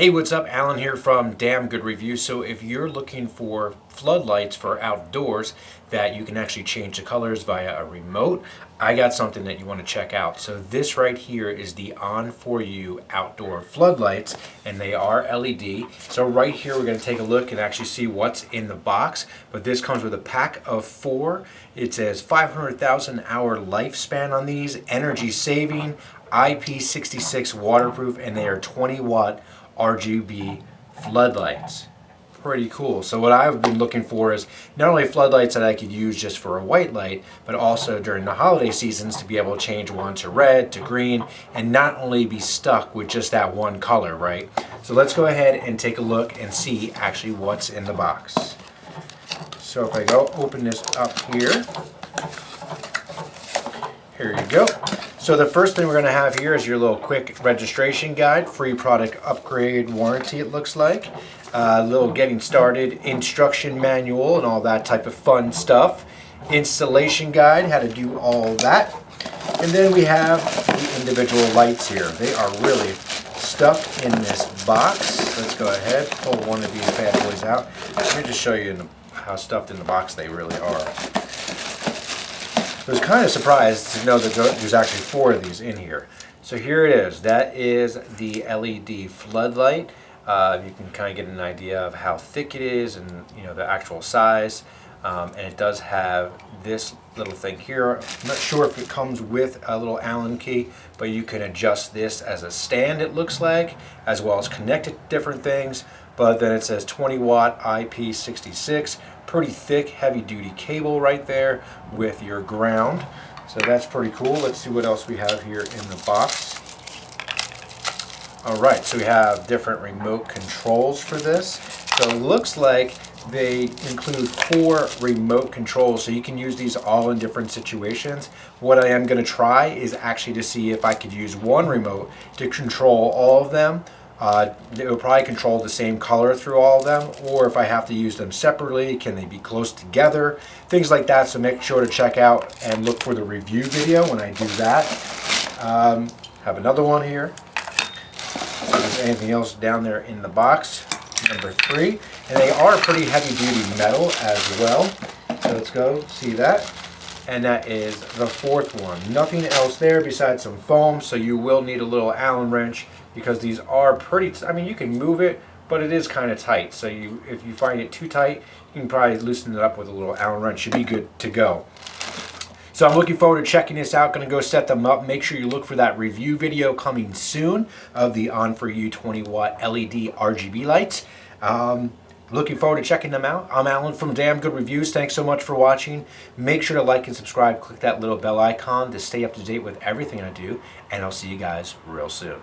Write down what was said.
Hey, what's up? Alan here from Damn Good Reviews. So if you're looking for floodlights for outdoors that you can actually change the colors via a remote, I got something that you want to check out. So this right here is the ONFORU outdoor floodlights, and they are LED. So right here we're going to take a look and actually see what's in the box. But this comes with a pack of 4. It says 500,000 hour lifespan on these, energy saving, IP66 waterproof, and they are 20-watt RGB floodlights. Pretty cool. So what I've been looking for is not only floodlights that I could use just for a white light, but also during the holiday seasons to be able to change one to red, to green, and not only be stuck with just that one color, right? So let's go ahead and take a look and see actually what's in the box. So if I go open this up here, here you go. So the first thing we're going to have here is your little quick registration guide, free product upgrade warranty it looks like, a little getting started instruction manual and all that type of fun stuff, installation guide, how to do all that, and then we have the individual lights here. They are really stuffed in this box. Let's go ahead, pull one of these bad boys out. Let me just show you how stuffed in the box they really are. I was kind of surprised to know that there's actually 4 of these in here. So here it is. That is the LED floodlight. You can kind of get an idea of how thick it is and the actual size. And it does have this little thing here. I'm not sure if it comes with a little Allen key, but you can adjust this as a stand, it looks like, as well as connect it to different things. But then it says 20-watt IP66. Pretty thick, heavy-duty cable right there with your ground. So that's pretty cool. Let's see what else we have here in the box. All right, so we have different remote controls for this. So it looks like they include 4 remote controls, so you can use these all in different situations. What I am going to try is actually to see if I could use one remote to control all of them. It will probably control the same color through all of them, or if I have to use them separately, can they be close together? Things like that, so make sure to check out and look for the review video when I do that. Have another one here. So if there's anything else down there in the box, number 3. And they are pretty heavy duty metal as well. So let's go see that. And that is the 4th one. Nothing else there besides some foam, so you will need a little Allen wrench because these are pretty, I mean, you can move it, but it is kind of tight. So if you find it too tight, you can probably loosen it up with a little Allen wrench. Should be good to go. So I'm looking forward to checking this out. Going to go set them up. Make sure you look for that review video coming soon of the ONFORU 20-watt LED RGB lights. Looking forward to checking them out. I'm Alan from Damn Good Reviews. Thanks so much for watching. Make sure to like and subscribe. Click that little bell icon to stay up to date with everything I do. And I'll see you guys real soon.